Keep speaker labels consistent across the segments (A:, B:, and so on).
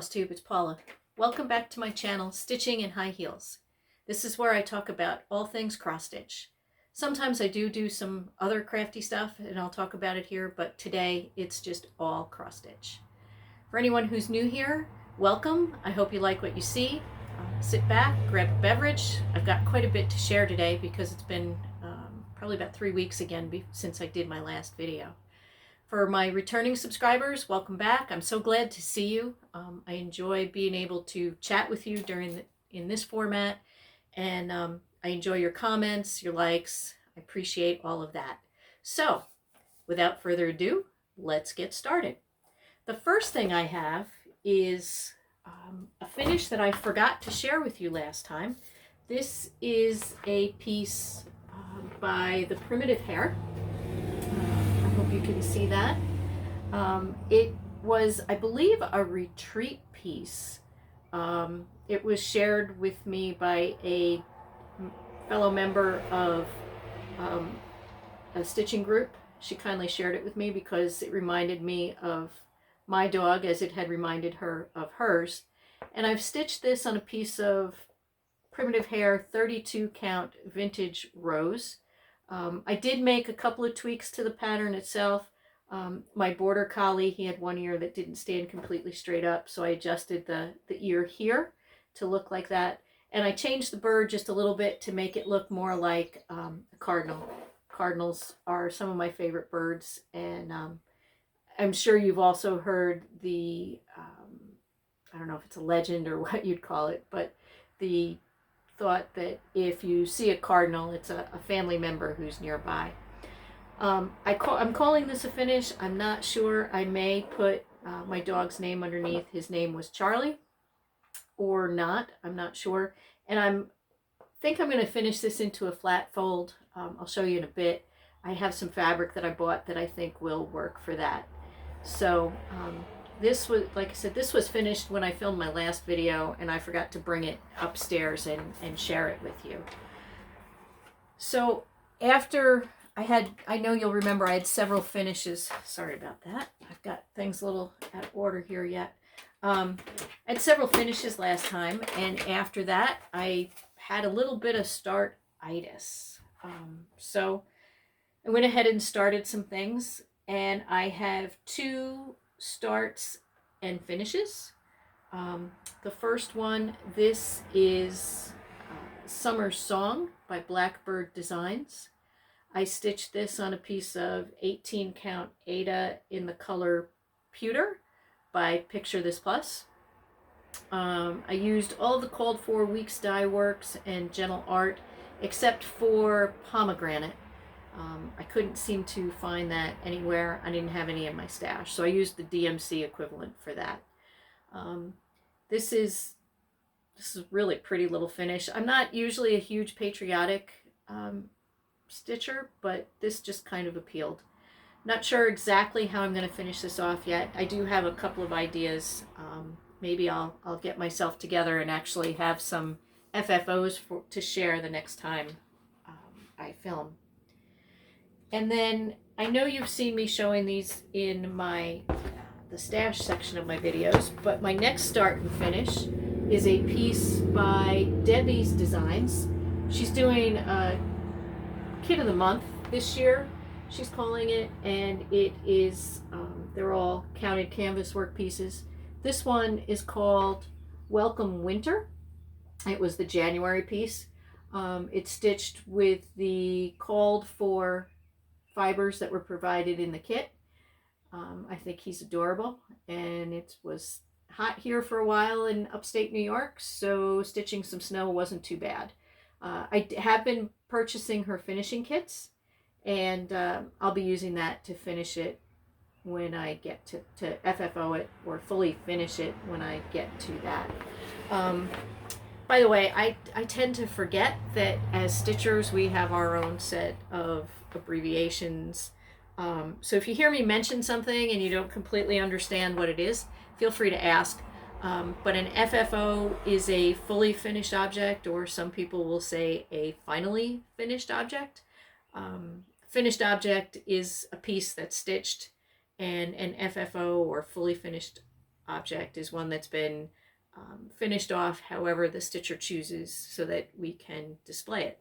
A: FlossTube, it's Paula. Welcome back to my channel, Stitching in High Heels. This is where I talk about all things cross stitch. Sometimes I do some other crafty stuff and I'll talk about it here, but today it's just all cross stitch. For anyone who's new here, welcome. I hope you like what you see. Sit back, grab a beverage. I've got quite a bit to share today because it's been probably about 3 weeks again since I did my last video. For my returning subscribers, welcome back. I'm so glad to see you. I enjoy being able to chat with you in this format, and I enjoy your comments, your likes. I appreciate all of that. So, without further ado, let's get started. The first thing I have is a finish that I forgot to share with you last time. This is a piece by the Primitive Hare. You can see that. It was, I believe, a retreat piece. It was shared with me by a fellow member of a stitching group. She kindly shared it with me because it reminded me of my dog as it had reminded her of hers. And I've stitched this on a piece of Primitive Hare 32 count vintage rose. I did make a couple of tweaks to the pattern itself. My border collie, he had one ear that didn't stand completely straight up, so I adjusted the ear here to look like that. And I changed the bird just a little bit to make it look more like a cardinal. Cardinals are some of my favorite birds, and I'm sure you've also heard the, I don't know if it's a legend or what you'd call it, but the thought that if you see a cardinal, it's a family member who's nearby. I'm calling this a finish. I'm not sure. I may put my dog's name underneath. His name was Charlie, or not. I'm not sure. And I think I'm going to finish this into a flat fold. I'll show you in a bit. I have some fabric that I bought that I think will work for that. So this was, like I said, this was finished when I filmed my last video, and I forgot to bring it upstairs and share it with you. So after I know you'll remember I had several finishes. Sorry about that. I've got things a little out of order here yet. I had several finishes last time, and after that I had a little bit of startitis. So I went ahead and started some things, and I have 2 starts and finishes. The first one, this is Summer Song by Blackbird Designs. I stitched this on a piece of 18 count Aida in the color Pewter by Picture This Plus. I used all of the called for Weeks Dye Works and Gentle Art except for Pomegranate. I couldn't seem to find that anywhere. I didn't have any in my stash, so I used the DMC equivalent for that. This is a really pretty little finish. I'm not usually a huge patriotic stitcher, but this just kind of appealed. Not sure exactly how I'm going to finish this off yet. I do have a couple of ideas. Maybe I'll get myself together and actually have some FFOs to share the next time I film. And then I know you've seen me showing these in the stash section of my videos, but my next start and finish is a piece by Debbie's Designs. She's doing a Kit of the Month this year, she's calling it, and it is, they're all counted canvas work pieces. This one is called Welcome Winter. It was the January piece. It's stitched with the called for fibers that were provided in the kit. I think he's adorable, and it was hot here for a while in upstate New York, so stitching some snow wasn't too bad. I have been purchasing her finishing kits, and I'll be using that to finish it when I get to FFO it, or fully finish it when I get to that. By the way, I tend to forget that as stitchers we have our own set of abbreviations. So if you hear me mention something and you don't completely understand what it is, feel free to ask. But an FFO is a fully finished object, or some people will say a finally finished object. Finished object is a piece that's stitched, and an FFO or fully finished object is one that's been finished off however the stitcher chooses so that we can display it.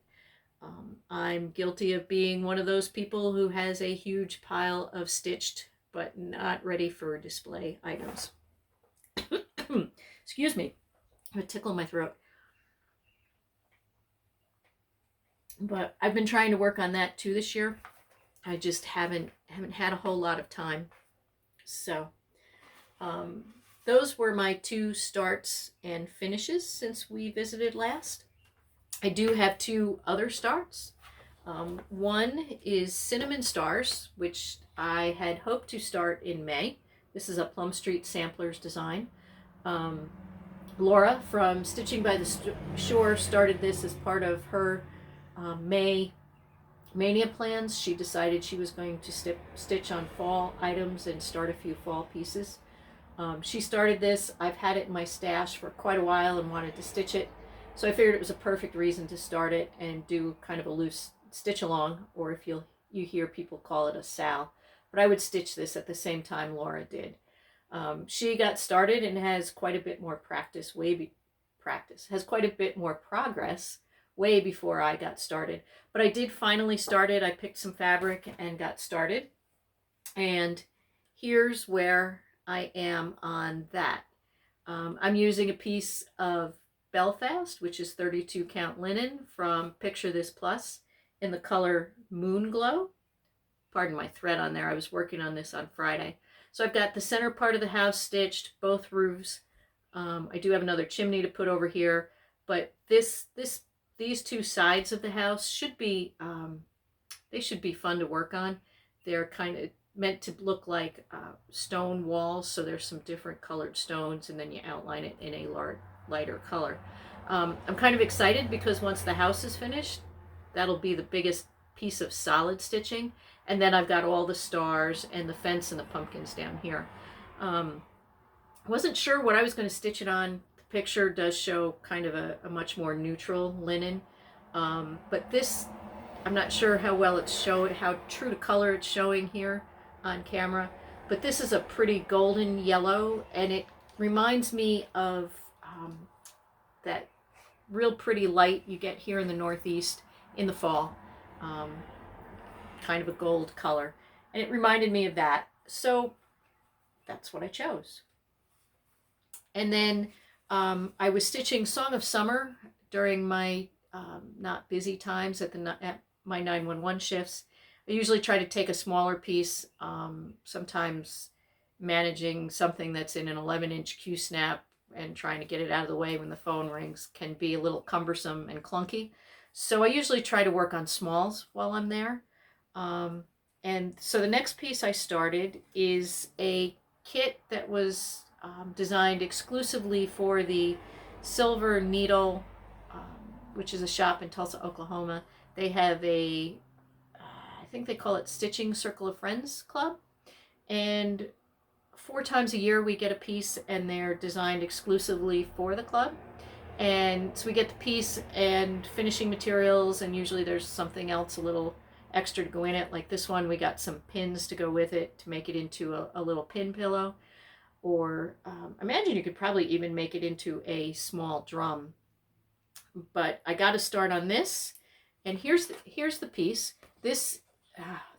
A: I'm guilty of being one of those people who has a huge pile of stitched but not ready for display items. Excuse me, I have a tickle in my throat. But I've been trying to work on that too this year. I just haven't had a whole lot of time. So those were my 2 starts and finishes since we visited last. I do have 2 other starts. One is Cinnamon Stars, which I had hoped to start in May. This is a Plum Street Samplers design. Laura from Stitching by the Shore started this as part of her May Mania plans. She decided she was going to stitch on fall items and start a few fall pieces. She started this. I've had it in my stash for quite a while and wanted to stitch it. So I figured it was a perfect reason to start it and do kind of a loose stitch along, or if you hear people call it a sal. But I would stitch this at the same time Laura did. She got started and has quite a bit more practice, has quite a bit more progress way before I got started. But I did finally start it. I picked some fabric and got started. And here's where I am on that. I'm using a piece of Belfast, which is 32 count linen from Picture This Plus in the color Moon Glow. Pardon my thread on there. I was working on this on Friday. So I've got the center part of the house stitched, both roofs. I do have another chimney to put over here, but these 2 sides of the house should be they should be fun to work on. They're kind of meant to look like stone walls, so there's some different colored stones, and then you outline it in a lighter color. I'm kind of excited because once the house is finished, that'll be the biggest piece of solid stitching, and then I've got all the stars and the fence and the pumpkins down here. I wasn't sure what I was going to stitch it on. The picture does show kind of a much more neutral linen, but this, I'm not sure how well it's showed, how true to color it's showing here on camera, but this is a pretty golden yellow, and it reminds me of that real pretty light you get here in the Northeast in the fall, kind of a gold color, and it reminded me of that, so that's what I chose. And then I was stitching Song of Summer during my not busy times at my 911 shifts. I usually try to take a smaller piece, sometimes managing something that's in an 11-inch Q-snap and trying to get it out of the way when the phone rings can be a little cumbersome and clunky. So I usually try to work on smalls while I'm there. And so the next piece I started is a kit that was designed exclusively for the Silver Needle, which is a shop in Tulsa, Oklahoma. They have a, I think they call it Stitching Circle of Friends Club. And 4 times a year we get a piece, and they're designed exclusively for the club. And so we get the piece and finishing materials, and usually there's something else a little extra to go in it. Like this one, we got some pins to go with it to make it into a little pin pillow. Or imagine you could probably even make it into a small drum. But I got to start on this, and here's the piece. This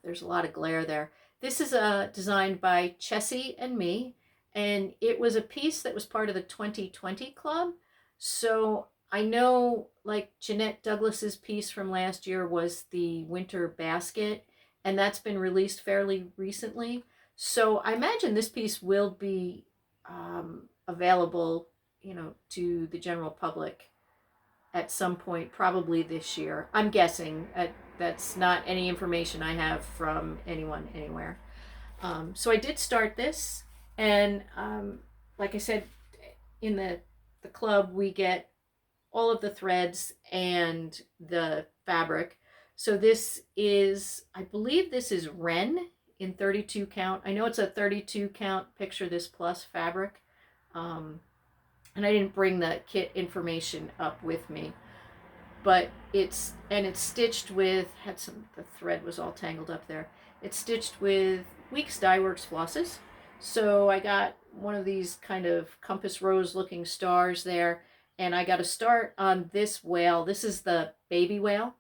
A: there's a lot of glare there. This is designed by Chessie and me, and it was a piece that was part of the 2020 club. So I know, like Jeanette Douglas's piece from last year was the winter basket, and that's been released fairly recently. So I imagine this piece will be available, to the general public at some point, probably this year. I'm guessing. That's not any information I have from anyone anywhere. So I did start this, and like I said, in the club we get all of the threads and the fabric. So this is, I believe this is Wren in 32 count. I know it's a 32 count Picture This Plus fabric. And I didn't bring the kit information up with me, but it's stitched with, the thread was all tangled up there. It's stitched with Weeks Dye Works flosses. So I got one of these kind of compass rose looking stars there. And I got to start on this whale. This is the baby whale,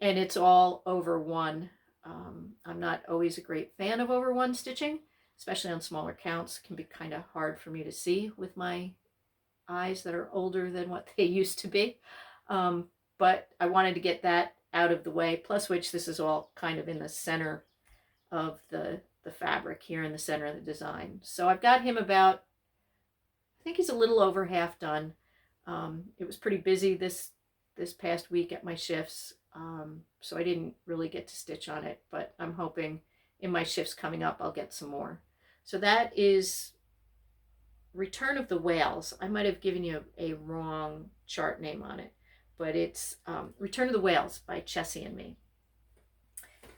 A: and it's all over one. I'm not always a great fan of over one stitching, especially on smaller counts. It can be kind of hard for me to see with my eyes that are older than what they used to be. But I wanted to get that out of the way, plus which this is all kind of in the center of the fabric here in the center of the design. So I've got him about, I think he's a little over half done. It was pretty busy this past week at my shifts, so I didn't really get to stitch on it, but I'm hoping in my shifts coming up I'll get some more. So that is Return of the Whales. I might have given you a wrong chart name on it, but it's Return of the Whales by Chessie and me.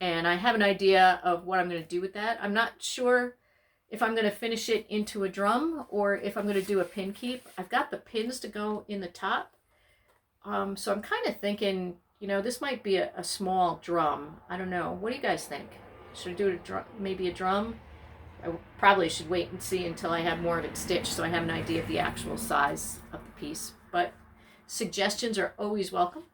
A: And I have an idea of what I'm going to do with that. I'm not sure if I'm going to finish it into a drum or if I'm going to do a pin keep. I've got the pins to go in the top. So I'm kind of thinking, you know, this might be a small drum. I don't know. What do you guys think? Should I do maybe a drum? I probably should wait and see until I have more of it stitched so I have an idea of the actual size of the piece. But suggestions are always welcome.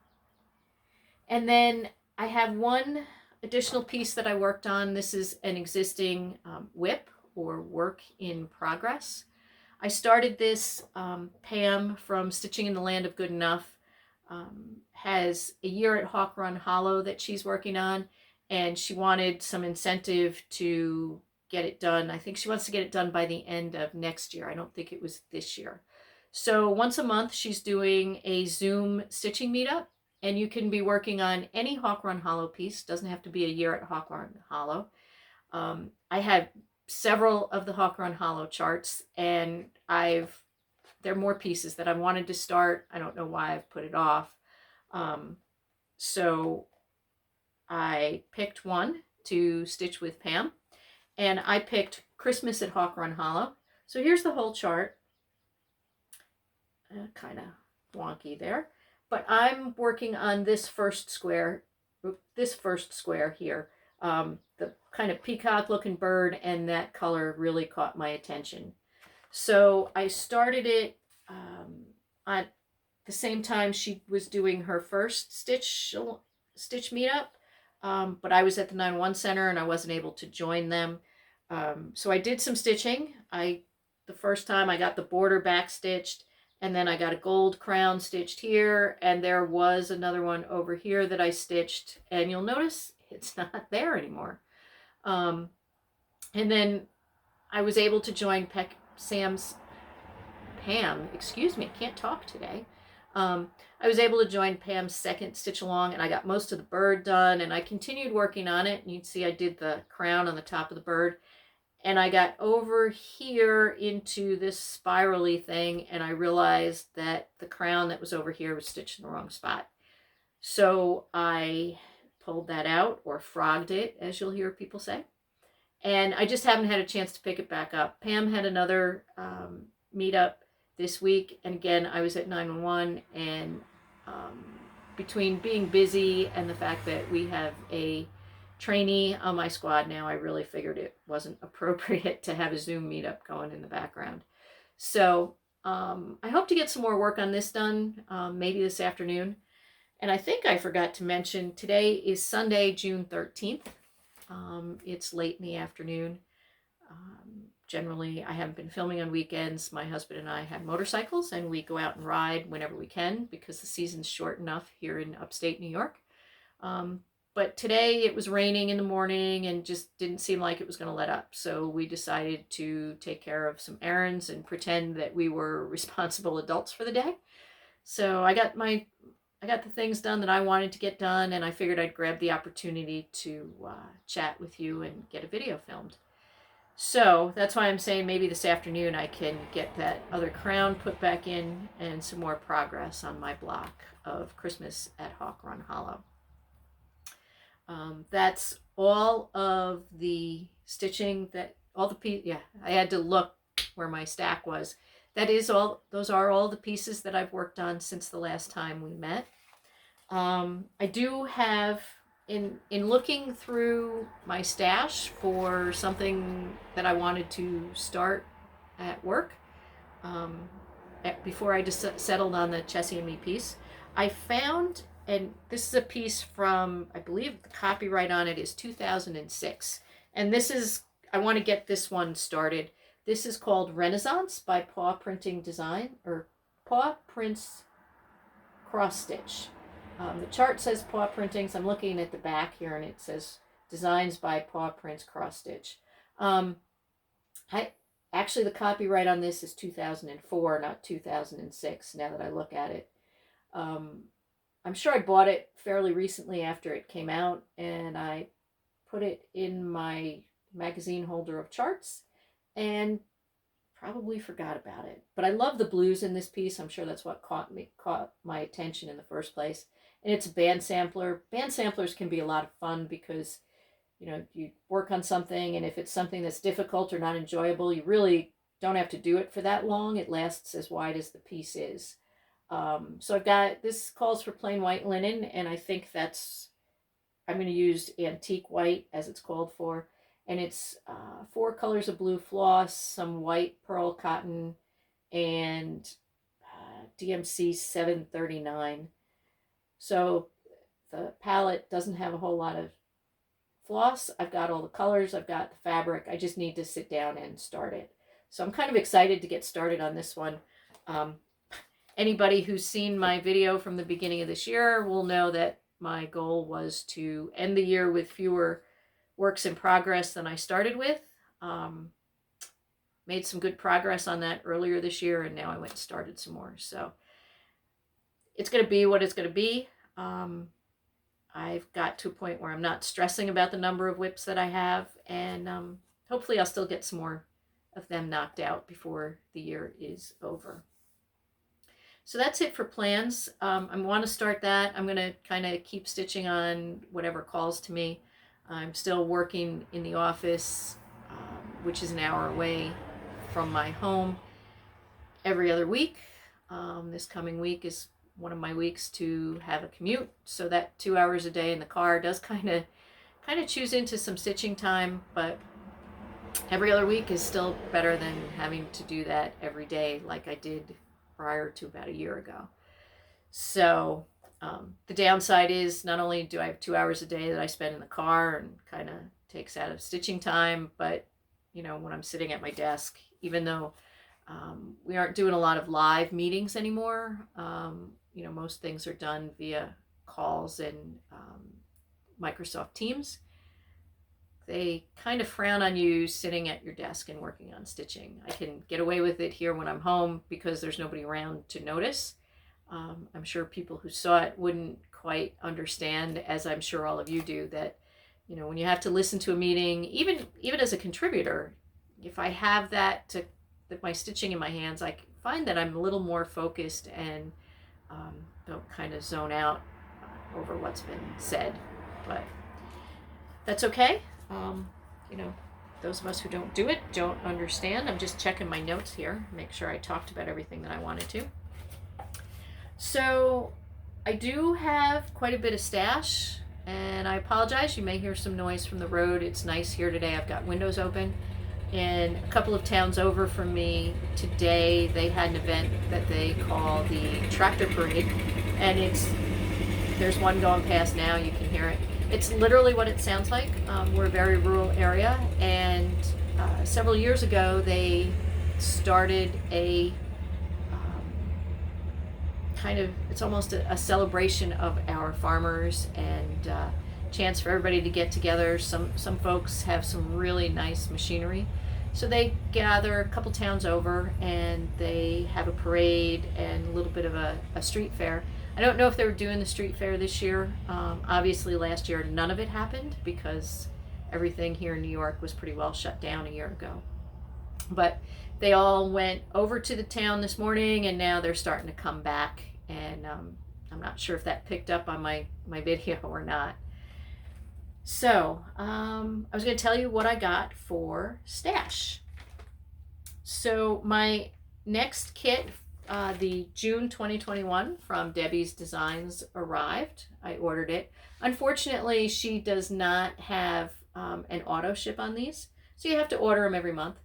A: And then I have one additional piece that I worked on. This is an existing WIP, or work in progress. I started this, Pam from Stitching in the Land of Good Enough has a year at Hawk Run Hollow that she's working on, and she wanted some incentive to get it done. I think she wants to get it done by the end of next year. I don't think it was this year. So once a month she's doing a Zoom stitching meetup, and you can be working on any Hawk Run Hollow piece. Doesn't have to be a year at Hawk Run Hollow. I have several of the Hawk Run Hollow charts, and there are more pieces that I wanted to start. I don't know why I've put it off. So I picked one to stitch with Pam, and I picked Christmas at Hawk Run Hollow. So here's the whole chart. Kind of wonky there, but I'm working on this first square here. The kind of peacock looking bird, and that color really caught my attention. So I started it at the same time she was doing her first stitch meetup, but I was at the 9-1 Center and I wasn't able to join them. So I did some stitching. The first time I got the border back stitched, and then I got a gold crown stitched here, and there was another one over here that I stitched, and you'll notice it's not there anymore. And then I was able to join Pam, excuse me, I can't talk today. I was able to join Pam's second stitch along, and I got most of the bird done, and I continued working on it. And you'd see I did the crown on the top of the bird, and I got over here into this spirally thing, and I realized that the crown that was over here was stitched in the wrong spot. So I pulled that out, or frogged it, as you'll hear people say. And I just haven't had a chance to pick it back up. Pam had another meetup this week, and again, I was at 911, and between being busy and the fact that we have a trainee on my squad now, I really figured it wasn't appropriate to have a Zoom meetup going in the background. So I hope to get some more work on this done, maybe this afternoon. And I think I forgot to mention, today is Sunday, June 13th. It's late in the afternoon. Generally, I haven't been filming on weekends. My husband and I have motorcycles, and we go out and ride whenever we can because the season's short enough here in upstate New York. But today it was raining in the morning and just didn't seem like it was going to let up. So we decided to take care of some errands and pretend that we were responsible adults for the day. So I got the things done that I wanted to get done, and I figured I'd grab the opportunity to chat with you and get a video filmed. So that's why I'm saying maybe this afternoon I can get that other crown put back in and some more progress on my block of Christmas at Hawk Run Hollow. That's all of the stitching I had to look where my stack was. Those are all the pieces that I've worked on since the last time we met. I do have, in looking through my stash for something that I wanted to start at work before I just settled on the Chessie and Me piece. I found, and this is a piece from, I believe the copyright on it is 2006. And this is, I want to get this one started. This is called Renaissance by Paw Printing Design, or Paw Prints Cross Stitch. The chart says Paw Printings. I'm looking at the back here and it says Designs by Paw Prints Cross Stitch. Actually, the copyright on this is 2004, not 2006, now that I look at it. I'm sure I bought it fairly recently after it came out, and I put it in my magazine holder of charts and probably forgot about it. But I love the blues in this piece. I'm sure that's what caught my attention in the first place. And it's a band sampler. Band samplers can be a lot of fun because, you know, you work on something, and if it's something that's difficult or not enjoyable, you really don't have to do it for that long. It lasts as wide as the piece is. So I've got, this calls for plain white linen, and I think I'm going to use antique white as it's called for. And it's 4 colors of blue floss, some white pearl cotton, and DMC 739. So the palette doesn't have a whole lot of floss. I've got all the colors, I've got the fabric. I just need to sit down and start it. So I'm kind of excited to get started on this one. Anybody who's seen my video from the beginning of this year will know that my goal was to end the year with fewer works in progress than I started with. Made some good progress on that earlier this year, and now I went and started some more. So it's going to be what it's going to be. I've got to a point where I'm not stressing about the number of whips that I have, and hopefully I'll still get some more of them knocked out before the year is over. So that's it for plans. I want to start that. I'm going to kind of keep stitching on whatever calls to me. I'm still working in the office, which is an hour away from my home, every other week. This coming week is one of my weeks to have a commute, so that 2 hours a day in the car does kind of chews into some stitching time, but every other week is still better than having to do that every day like I did prior to about a year ago. So the downside is not only do I have 2 hours a day that I spend in the car and kind of takes out of stitching time, but you know, when I'm sitting at my desk, even though we aren't doing a lot of live meetings anymore, you know, most things are done via calls and Microsoft Teams. They kind of frown on you sitting at your desk and working on stitching. I can get away with it here when I'm home because there's nobody around to notice. I'm sure people who saw it wouldn't quite understand, as I'm sure all of you do, that, you know, when you have to listen to a meeting, even as a contributor, if I have my stitching in my hands, I find that I'm a little more focused and don't kind of zone out over what's been said. But that's okay. You know, those of us who don't do it don't understand. I'm just checking my notes here, make sure I talked about everything that I wanted to. So I do have quite a bit of stash, and I apologize. You may hear some noise from the road. It's nice here today. I've got windows open. And a couple of towns over from me today, they had an event that they call the Tractor Parade, and there's one going past now. You can hear it. It's literally what it sounds like. We're a very rural area, and several years ago they started a it's almost a celebration of our farmers, and chance for everybody to get together. Some folks have some really nice machinery, so they gather a couple towns over and they have a parade and a little bit of a street fair. I don't know if they were doing the street fair this year. Obviously last year none of it happened because everything here in New York was pretty well shut down a year ago. But they all went over to the town this morning, and now they're starting to come back, and I'm not sure if that picked up on my video or not. So I was going to tell you what I got for stash. So my next kit, the June 2021 from Debbie's Designs, arrived. I ordered it. Unfortunately, she does not have an auto ship on these, so you have to order them every month.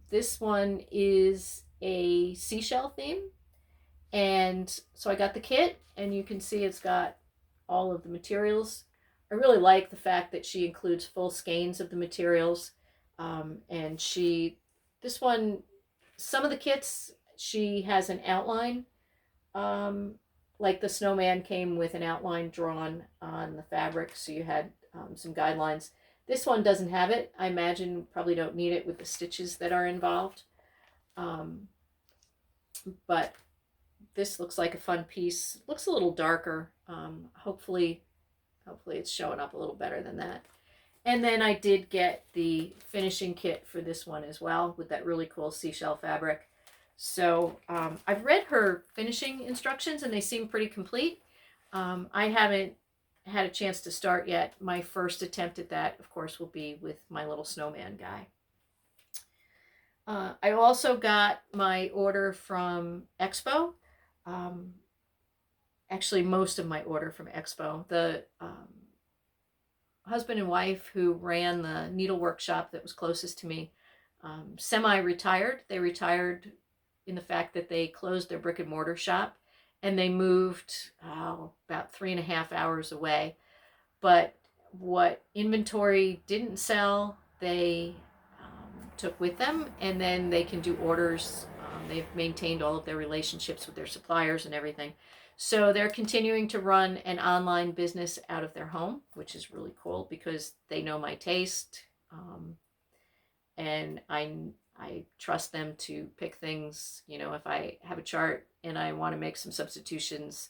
A: This one is a seashell theme. And so I got the kit, and you can see it's got all of the materials. I really like the fact that she includes full skeins of the materials. And this one, some of the kits, she has an outline. Like the snowman came with an outline drawn on the fabric, so you had some guidelines. This one doesn't have it. I imagine probably don't need it with the stitches that are involved. But this looks like a fun piece. Looks a little darker. Hopefully it's showing up a little better than that. And then I did get the finishing kit for this one as well with that really cool seashell fabric. So I've read her finishing instructions and they seem pretty complete. I haven't had a chance to start yet. My first attempt at that, of course, will be with my little snowman guy. I also got my order from Expo. Actually, most of my order from Expo. The husband and wife who ran the needle workshop that was closest to me semi-retired. They retired in the fact that they closed their brick and mortar shop and they moved about 3.5 hours away. But what inventory didn't sell, they took with them, and then they can do orders. They've maintained all of their relationships with their suppliers and everything. So they're continuing to run an online business out of their home, which is really cool because they know my taste. And I trust them to pick things. You know, if I have a chart and I want to make some substitutions,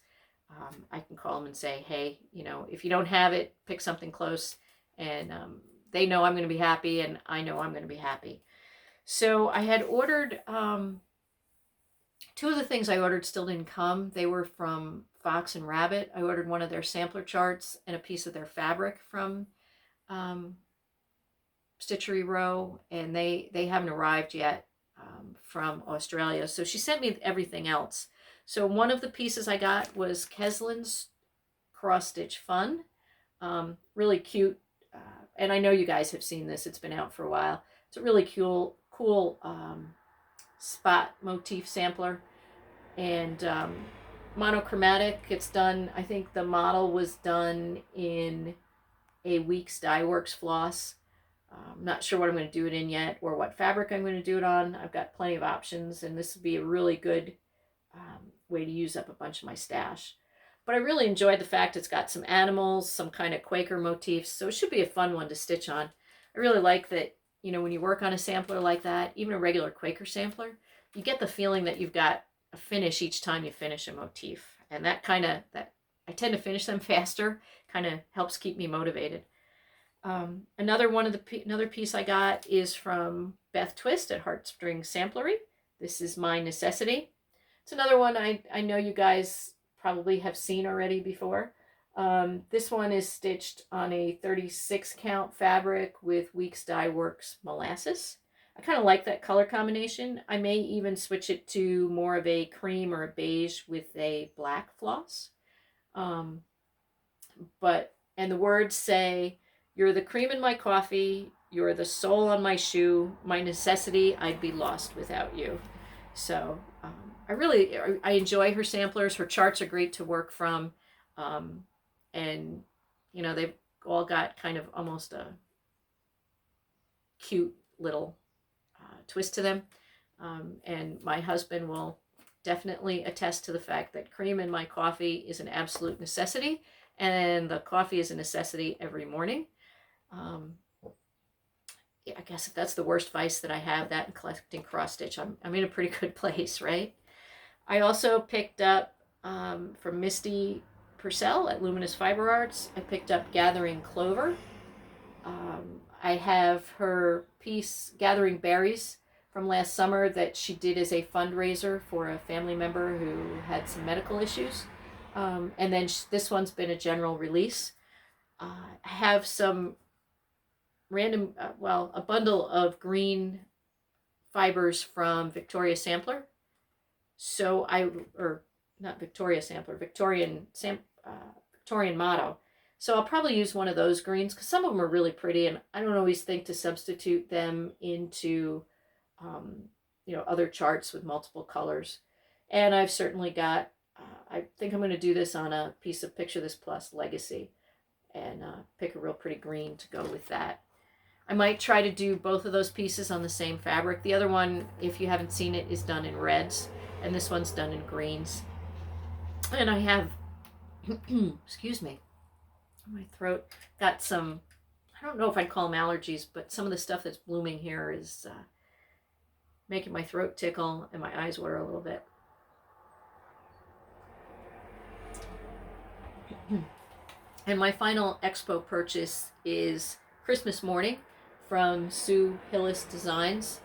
A: I can call them and say, hey, you know, if you don't have it, pick something close. And they know I'm going to be happy, and I know I'm going to be happy. So I had ordered, two of the things I ordered still didn't come. They were from Fox and Rabbit. I ordered one of their sampler charts and a piece of their fabric from Stitchery Row, and they haven't arrived yet from Australia. So she sent me everything else. So one of the pieces I got was Keslin's Cross Stitch Fun. Really cute. And I know you guys have seen this. It's been out for a while. It's a really cool spot motif sampler. And monochromatic. It's done, I think the model was done in a Weeks Dye Works floss. I'm not sure what I'm going to do it in yet or what fabric I'm going to do it on. I've got plenty of options, and this would be a really good way to use up a bunch of my stash. But I really enjoyed the fact it's got some animals, some kind of Quaker motifs, so it should be a fun one to stitch on. I really like that, you know, when you work on a sampler like that, even a regular Quaker sampler, you get the feeling that you've got a finish each time you finish a motif. And that I tend to finish them faster, kind of helps keep me motivated. Another piece I got is from Beth Twist at Heartstring Samplery. This is My Necessity. It's another one I know you guys probably have seen already before. This one is stitched on a 36 count fabric with Weeks Dye Works molasses. I kind of like that color combination. I may even switch it to more of a cream or a beige with a black floss. And the words say, "You're the cream in my coffee, you're the sole on my shoe, my necessity, I'd be lost without you." So I enjoy her samplers. Her charts are great to work from. And, you know, they've all got kind of almost a cute little twist to them. And my husband will definitely attest to the fact that cream in my coffee is an absolute necessity. And the coffee is a necessity every morning. Yeah, I guess if that's the worst vice that I have, that and collecting cross stitch, I'm in a pretty good place, right? I also picked up from Misty Purcell at Luminous Fiber Arts, I picked up Gathering Clover. I have her piece Gathering Berries from last summer that she did as a fundraiser for a family member who had some medical issues. And then this one's been a general release. I have some random, a bundle of green fibers from Victoria Sampler. So not Victoria Sampler, Victorian Motto. So I'll probably use one of those greens because some of them are really pretty, and I don't always think to substitute them into other charts with multiple colors. And I've certainly got, I think I'm going to do this on a piece of Picture This Plus Legacy, and pick a real pretty green to go with that. I might try to do both of those pieces on the same fabric. The other one, if you haven't seen it, is done in reds, and this one's done in greens. And I have, excuse me, my throat got some, I don't know if I'd call them allergies, but some of the stuff that's blooming here is making my throat tickle and my eyes water a little bit. And my final expo purchase is Christmas Morning from Sue Hillis Designs.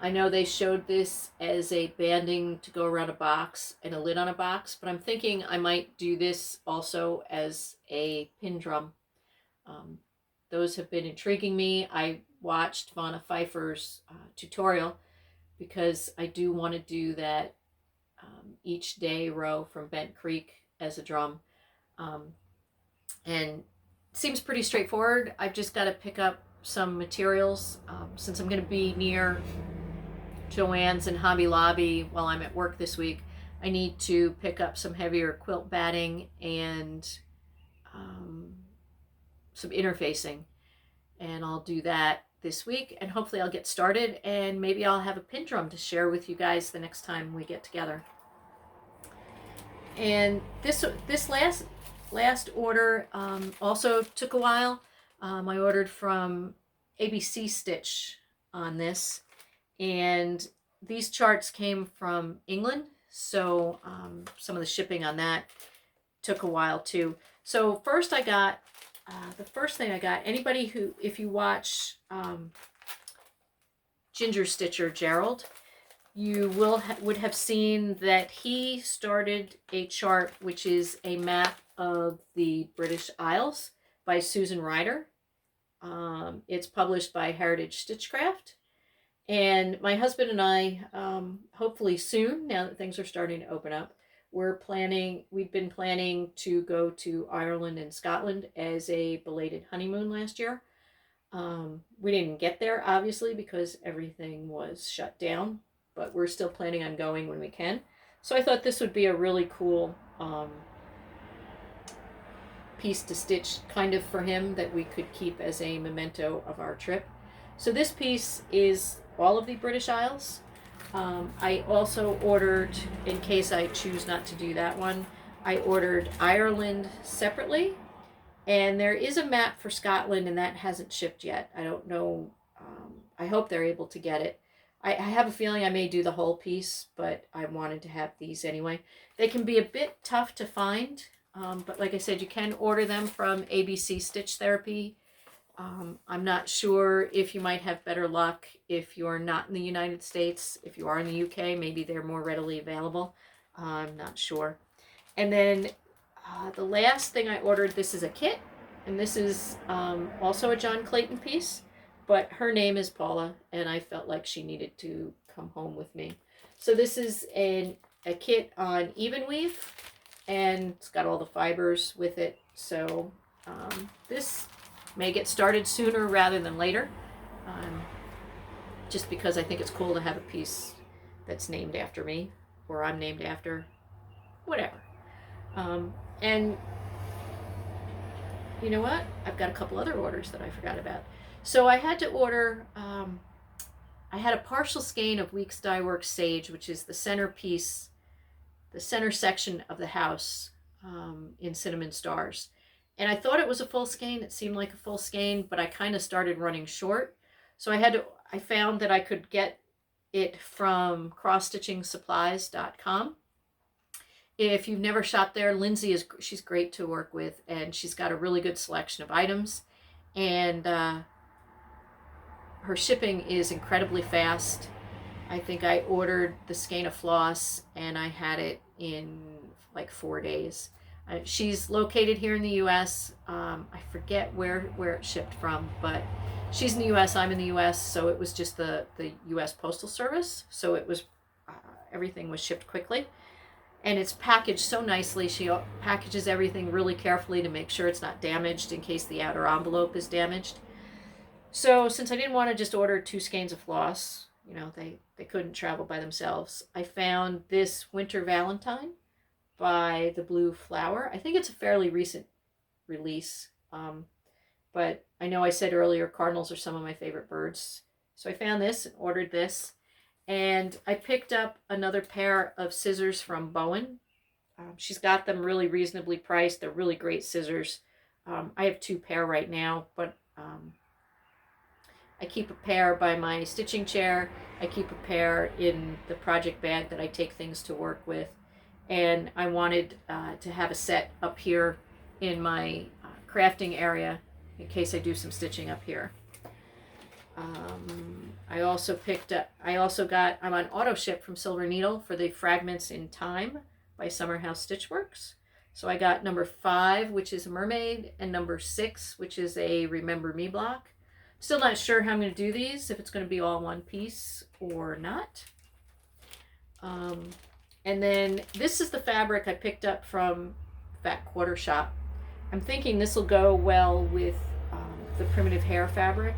A: I know they showed this as a banding to go around a box and a lid on a box, but I'm thinking I might do this also as a pin drum. Those have been intriguing me. I watched Vonna Pfeiffer's tutorial because I do want to do that each day row from Bent Creek as a drum. And it seems pretty straightforward. I've just got to pick up some materials. Since I'm going to be near Joann's and Hobby Lobby while I'm at work this week, I need to pick up some heavier quilt batting and some interfacing. And I'll do that this week, and hopefully I'll get started, and maybe I'll have a pin drum to share with you guys the next time we get together. And this last order also took a while. I ordered from ABC Stitch on this, and these charts came from England, so some of the shipping on that took a while too. So first I got, the first thing I got, anybody who, if you watch Ginger Stitcher Gerald, you would have seen that he started a chart which is a map of the British Isles by Susan Ryder. It's published by Heritage Stitchcraft, and my husband and I, hopefully soon, now that things are starting to open up, we've been planning to go to Ireland and Scotland as a belated honeymoon last year. We didn't get there, obviously, because everything was shut down, but we're still planning on going when we can. So I thought this would be a really cool piece to stitch kind of for him that we could keep as a memento of our trip. So this piece is all of the British Isles. I also ordered, in case I choose not to do that one, I ordered Ireland separately, and there is a map for Scotland, and that hasn't shipped yet. I don't know. I hope they're able to get it. I have a feeling I may do the whole piece, but I wanted to have these anyway. They can be a bit tough to find, but like I said, you can order them from ABC Stitch Therapy. I'm not sure if you might have better luck if you're not in the United States. If you are in the UK, maybe they're more readily available. I'm not sure. And then the last thing I ordered, this is a kit, and this is also a John Clayton piece, but her name is Paula, and I felt like she needed to come home with me. So this is a kit on even weave, and it's got all the fibers with it. So this may get started sooner rather than later, just because I think it's cool to have a piece that's named after me, or I'm named after, whatever. And you know what? I've got a couple other orders that I forgot about. So I had to order, I had a partial skein of Weeks Dye Works Sage, which is the centerpiece, the center section of the house in Cinnamon Stars. And I thought it was a full skein. It seemed like a full skein, but I kind of started running short. So I found that I could get it from crossstitchingsupplies.com. If you've never shopped there, Lindsay she's great to work with, and she's got a really good selection of items. And her shipping is incredibly fast. I think I ordered the skein of floss, and I had it in like 4 days. She's located here in the U.S. I forget where it shipped from, but she's in the U.S., I'm in the U.S., so it was just the U.S. Postal Service. So it was, everything was shipped quickly. And it's packaged so nicely. She packages everything really carefully to make sure it's not damaged in case the outer envelope is damaged. So since I didn't want to just order 2 skeins of floss, you know, they couldn't travel by themselves. I found this Winter Valentine by The Blue Flower. I think it's a fairly recent release, but I know I said earlier cardinals are some of my favorite birds. So I found this and ordered this. And I picked up another pair of scissors from Bowen. She's got them really reasonably priced. They're really great scissors. I have 2 pair right now, but I keep a pair by my stitching chair. I keep a pair in the project bag that I take things to work with. And I wanted to have a set up here in my crafting area in case I do some stitching up here. I also got, I'm on auto ship from Silver Needle for the Fragments in Time by Summerhouse Stitchworks. So I got number 5, which is a mermaid, and number 6, which is a Remember Me block. Still not sure how I'm going to do these, if it's going to be all one piece or not. And then this is the fabric I picked up from Fat Quarter Shop. I'm thinking this will go well with the primitive hair fabric.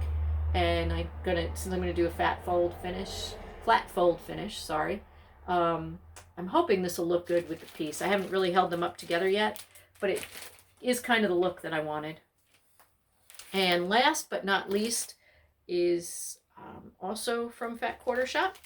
A: And since I'm gonna do a flat fold finish, sorry. I'm hoping this will look good with the piece. I haven't really held them up together yet, but it is kind of the look that I wanted. And last but not least is also from Fat Quarter Shop.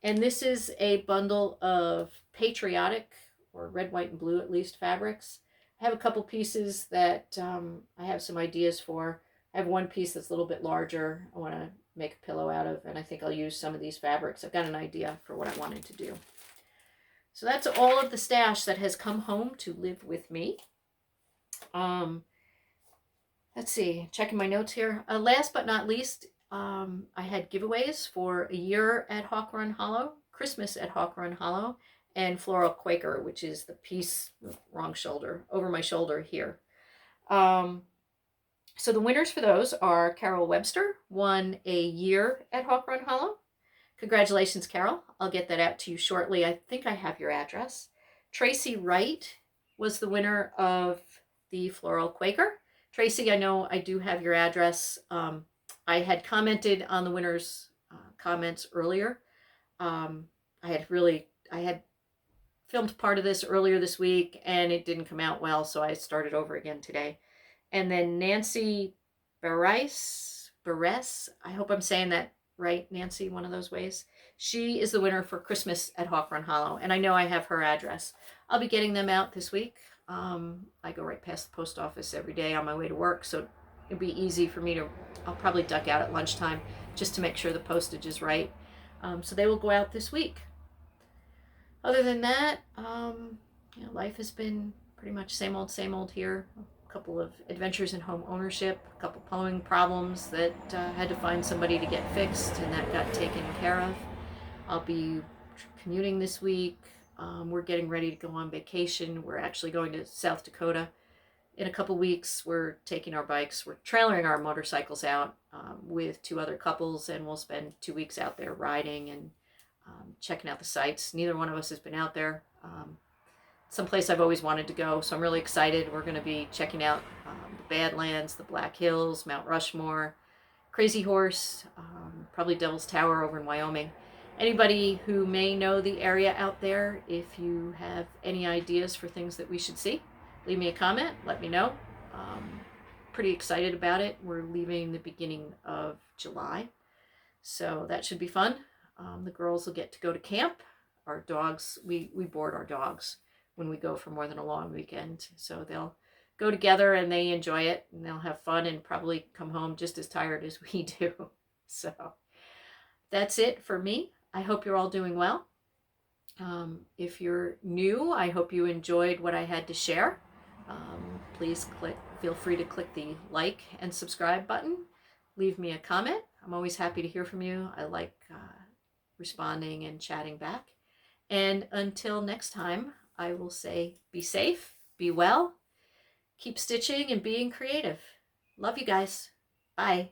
A: And this is a bundle of patriotic, or red, white, and blue at least, fabrics. I have a couple pieces that I have some ideas for. I have one piece that's a little bit larger I want to make a pillow out of, and I think I'll use some of these fabrics. I've got an idea for what I wanted to do. So that's all of the stash that has come home to live with me. Let's see, checking my notes here. Last but not least, I had giveaways for a year at Hawk Run Hollow, Christmas at Hawk Run Hollow, and Floral Quaker, which is the piece, wrong shoulder, over my shoulder here. So the winners for those are Carol Webster, won a year at Hawk Run Hollow. Congratulations, Carol. I'll get that out to you shortly. I think I have your address. Tracy Wright was the winner of the Floral Quaker. Tracy, I know I do have your address. I had commented on the winner's comments earlier. I had filmed part of this earlier this week and it didn't come out well, so I started over again today. And then Nancy Beres, I hope I'm saying that right, Nancy, one of those ways. She is the winner for Christmas at Hawk Run Hollow, and I know I have her address. I'll be getting them out this week. I go right past the post office every day on my way to work, so it'd be easy for me to, I'll probably duck out at lunchtime just to make sure the postage is right. So they will go out this week. Other than that, life has been pretty much same old here. A couple of adventures in home ownership, a couple plumbing problems that had to find somebody to get fixed, and that got taken care of. I'll be commuting this week. We're getting ready to go on vacation. We're actually going to South Dakota in a couple weeks. We're taking our bikes, we're trailering our motorcycles out with 2 other couples, and we'll spend 2 weeks out there riding and checking out the sights. Neither one of us has been out there. Someplace I've always wanted to go, so I'm really excited. We're going to be checking out the Badlands, the Black Hills, Mount Rushmore, Crazy Horse, probably Devil's Tower over in Wyoming. Anybody who may know the area out there, if you have any ideas for things that we should see, leave me a comment, let me know. Pretty excited about it. We're leaving the beginning of July, so that should be fun. The girls will get to go to camp. Our dogs, we board our dogs when we go for more than a long weekend, so they'll go together and they enjoy it, and they'll have fun and probably come home just as tired as we do. So that's it for me. I hope you're all doing well. If you're new, I hope you enjoyed what I had to share. Please feel free to click the like and subscribe button. Leave me a comment. I'm always happy to hear from you. I like responding and chatting back. And until next time, I will say be safe, be well, keep stitching and being creative. Love you guys. Bye.